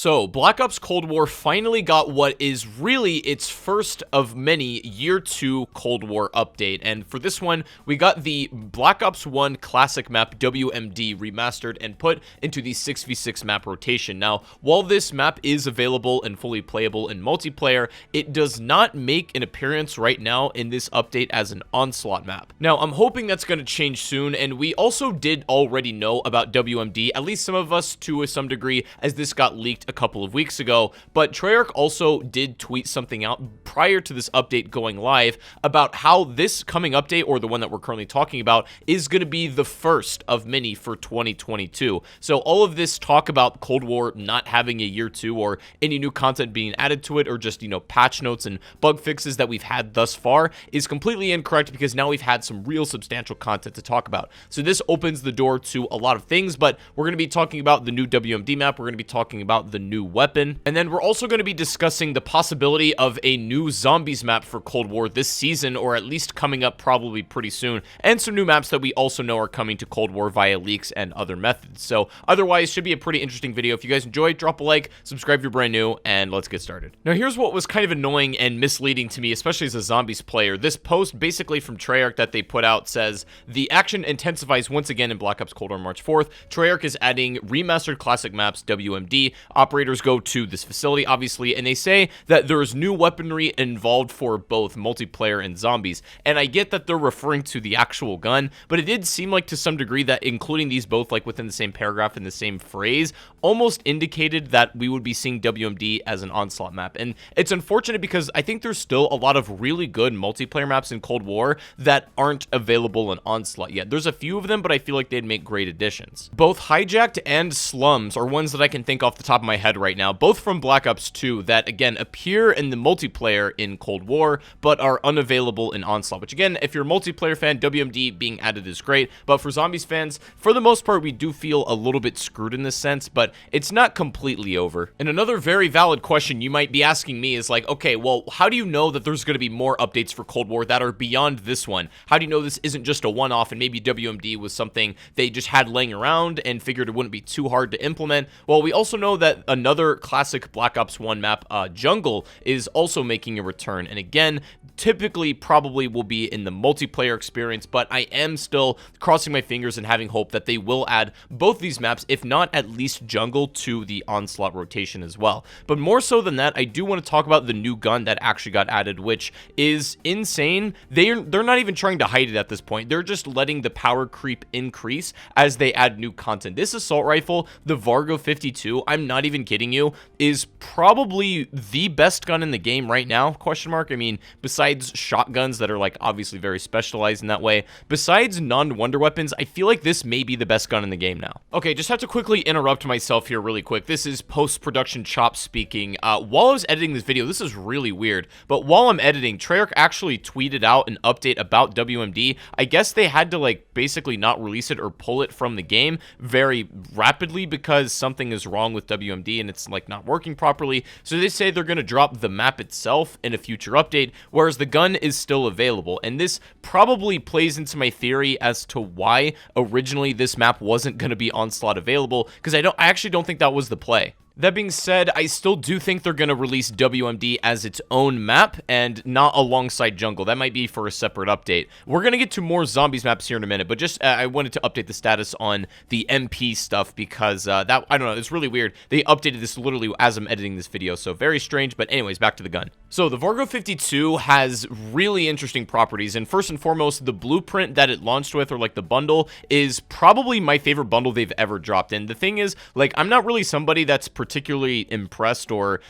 So, Black Ops Cold War finally got what is really its first of many Year 2 Cold War update, and for this one, we got the Black Ops 1 Classic map WMD remastered and put into the 6v6 map rotation. Now, while this map is available and fully playable in multiplayer, it does not make an appearance right now in this update as an Onslaught map. Now, I'm hoping that's going to change soon, and we also did already know about WMD, at least some of us to some degree, as this got leaked a couple of weeks ago, but Treyarch also did tweet something out prior to this update going live about how this coming update, or the one that we're currently talking about, is going to be the first of many for 2022. So all of this talk about Cold War not having a year 2 or any new content being added to it, or just, patch notes and bug fixes that we've had thus far is completely incorrect, because now we've had some real substantial content to talk about. So this opens the door to a lot of things, but we're going to be talking about the new WMD map, we're going to be talking about the new weapon, and then we're also going to be discussing the possibility of a new zombies map for Cold War this season, or at least coming up probably pretty soon, and some new maps that we also know are coming to Cold War via leaks and other methods. So otherwise, should be a pretty interesting video. If you guys enjoyed, drop a like, subscribe if you're brand new, and let's get started. Now here's what was kind of annoying and misleading to me, especially as a zombies player. This post basically from Treyarch that they put out says, the action intensifies once again in Black Ops Cold War March 4th. Treyarch is adding remastered classic maps WMD. Operators go to this facility, obviously, and they say that there's new weaponry involved for both multiplayer and zombies. And I get that they're referring to the actual gun, but it did seem like to some degree that including these both like within the same paragraph in the same phrase almost indicated that we would be seeing WMD as an Onslaught map. And it's unfortunate because I think there's still a lot of really good multiplayer maps in Cold War that aren't available in Onslaught yet. There's a few of them, but I feel like they'd make great additions. Both Hijacked and Slums are ones that I can think off the top of my head right now, both from Black Ops 2, that again appear in the multiplayer in Cold War but are unavailable in Onslaught, which again, if you're a multiplayer fan, WMD being added is great, but for zombies fans, for the most part, we do feel a little bit screwed in this sense, but it's not completely over. And another very valid question you might be asking me is like, okay, well, how do you know that there's going to be more updates for Cold War that are beyond this one? How do you know this isn't just a one-off and maybe WMD was something they just had laying around and figured it wouldn't be too hard to implement? Well, we also know that another classic Black Ops 1 map, Jungle, is also making a return, and again, typically probably will be in the multiplayer experience, but I am still crossing my fingers and having hope that they will add both these maps, if not at least Jungle, to the Onslaught rotation as well. But more so than that, I do want to talk about the new gun that actually got added, which is insane. They're not even trying to hide it at this point. They're just letting the power creep increase as they add new content. This assault rifle, the Vargo 52, I'm not even kidding you, is probably the best gun in the game right now, question mark. I mean, besides shotguns that are like obviously very specialized in that way, besides non-wonder weapons, I feel like this may be the best gun in the game now. Okay, just have to quickly interrupt myself here really quick. This is post-production Chop speaking. While I was editing this video, this is really weird, but while I'm editing, Treyarch actually tweeted out an update about WMD. I guess they had to like basically not release it or pull it from the game very rapidly because something is wrong with WMD and it's like not working properly. So they say they're going to drop the map itself in a future update, whereas the gun is still available. And this probably plays into my theory as to why originally this map wasn't going to be Onslaught available, because I actually don't think that was the play. That being said, I still do think they're going to release WMD as its own map and not alongside Jungle. That might be for a separate update. We're going to get to more zombies maps here in a minute, but just I wanted to update the status on the MP stuff because that, I don't know, it's really weird. They updated this literally as I'm editing this video, so very strange, but anyways, back to the gun. So the Vargo 52 has really interesting properties, and first and foremost, the blueprint that it launched with, or like the bundle, is probably my favorite bundle they've ever dropped. And the thing is, like, I'm not really somebody that's particularly impressed or,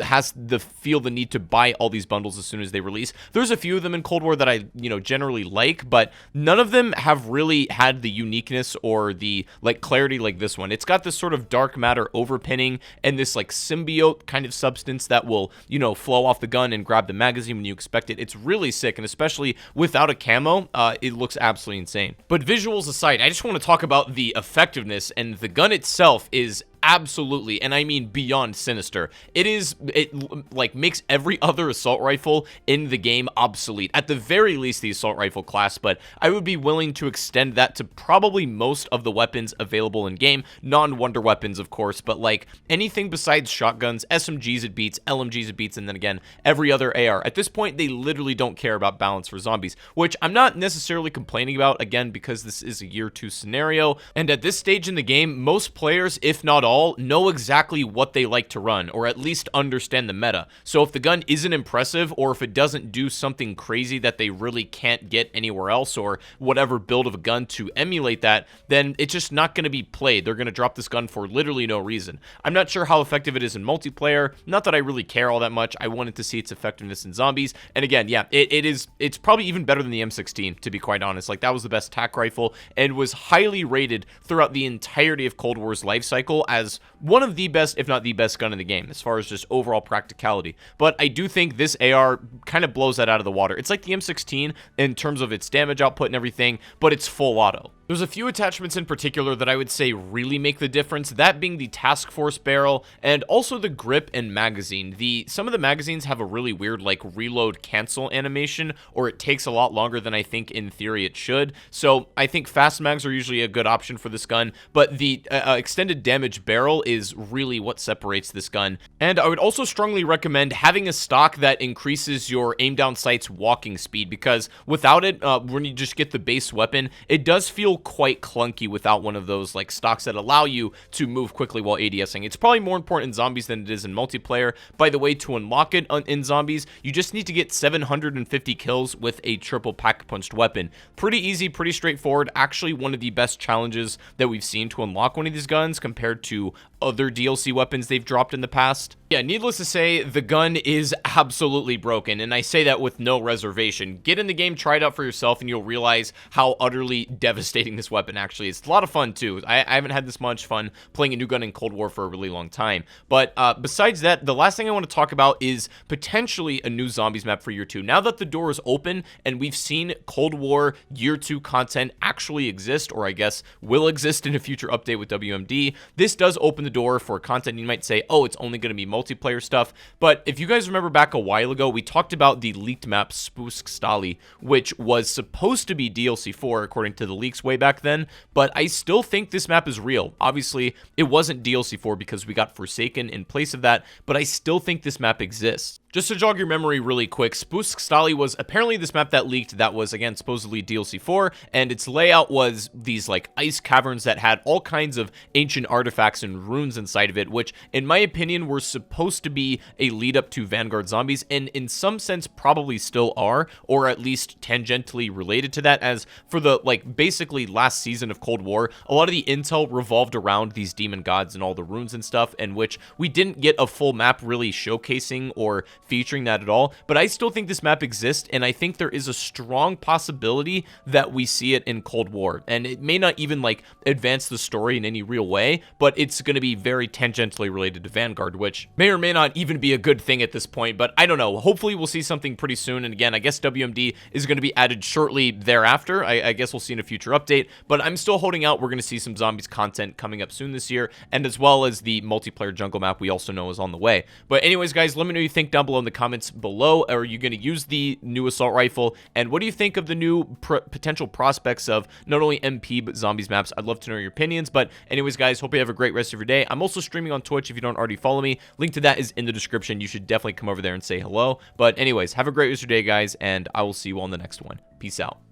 has feel the need to buy all these bundles as soon as they release. There's a few of them in Cold War that I, generally like, but none of them have really had the uniqueness or the, like, clarity like this one. It's got this sort of dark matter overpinning and this, like, symbiote kind of substance that will, flow off the gun and grab the magazine when you expect it. It's really sick, and especially without a camo, it looks absolutely insane. But visuals aside, I just want to talk about the effectiveness, and the gun itself is absolutely, and I mean beyond sinister. It like makes every other assault rifle in the game obsolete, at the very least the assault rifle class, but I would be willing to extend that to probably most of the weapons available in game, non-wonder weapons of course, but like anything besides shotguns, SMGs it beats, LMGs it beats, and then again every other AR. At this point they literally don't care about balance for zombies, which I'm not necessarily complaining about, again, because this is a year 2 scenario, and at this stage in the game most players, if not all, know exactly what they like to run, or at least understand the meta. So if the gun isn't impressive, or if it doesn't do something crazy that they really can't get anywhere else, or whatever build of a gun to emulate that, then it's just not going to be played. They're going to drop this gun for literally no reason. I'm not sure how effective it is in multiplayer, not that I really care all that much. I wanted to see its effectiveness in zombies, and again, yeah, it's probably even better than the M16, to be quite honest. Like, that was the best tac rifle, and was highly rated throughout the entirety of Cold War's life cycle as one of the best, if not the best gun in the game, as far as just overall practicality. But I do think this AR kind of blows that out of the water. It's like the M16 in terms of its damage output and everything, but it's full auto. There's a few attachments in particular that I would say really make the difference, that being the Task Force barrel and also the grip and magazine. Some of the magazines have a really weird like reload cancel animation, or it takes a lot longer than I think in theory it should. So I think fast mags are usually a good option for this gun, but the extended damage barrel is really what separates this gun. And I would also strongly recommend having a stock that increases your aim down sight's walking speed, because without it, when you just get the base weapon, it does feel quite clunky without one of those like stocks that allow you to move quickly while ADSing. It's probably more important in zombies than it is in multiplayer. By the way, to unlock it in zombies, you just need to get 750 kills with a triple pack-punched weapon. Pretty easy, pretty straightforward. Actually, one of the best challenges that we've seen to unlock one of these guns compared to other DLC weapons they've dropped in the past. Yeah, needless to say, the gun is absolutely broken, and I say that with no reservation. Get in the game, try it out for yourself, and you'll realize how utterly devastating this weapon actually is. It's a lot of fun, too. I haven't had this much fun playing a new gun in Cold War for a really long time. But besides that, the last thing I want to talk about is potentially a new zombies map for Year 2. Now that the door is open, and we've seen Cold War Year 2 content actually exist, or I guess will exist in a future update with WMD, this does open the door for content. You might say, oh, it's only going to be multiplayer stuff, but if you guys remember back a while ago, we talked about the leaked map Spusk Stali, which was supposed to be DLC 4 according to the leaks way back then, but I still think this map is real. Obviously, it wasn't DLC 4 because we got Forsaken in place of that, but I still think this map exists. Just to jog your memory really quick, Spusk Stali was apparently this map that leaked that was, again, supposedly DLC 4, and its layout was these, like, ice caverns that had all kinds of ancient artifacts and runes inside of it, which, in my opinion, were supposed to be a lead-up to Vanguard Zombies, and in some sense probably still are, or at least tangentially related to that, as for the, like, basically last season of Cold War, a lot of the intel revolved around these demon gods and all the runes and stuff, in which we didn't get a full map really showcasing or featuring that at all, but I still think this map exists, and I think there is a strong possibility that we see it in Cold War, and it may not even, like, advance the story in any real way, but it's going to be very tangentially related to Vanguard, which may or may not even be a good thing at this point, but I don't know. Hopefully we'll see something pretty soon, and again, I guess WMD is going to be added shortly thereafter. I guess we'll see in a future update, but I'm still holding out. We're going to see some zombies content coming up soon this year, and as well as the multiplayer jungle map we also know is on the way. But anyways, guys, let me know what you think down below in the comments below. Are you going to use the new assault rifle, and what do you think of the new potential prospects of not only MP but zombies maps? I'd love to know your opinions. But anyways, guys, hope you have a great rest of your day. I'm also streaming on Twitch if you don't already follow me. Link to that is in the description. You should definitely come over there and say hello. But anyways, have a great rest of your day, guys, and I will see you all in the next one. Peace out.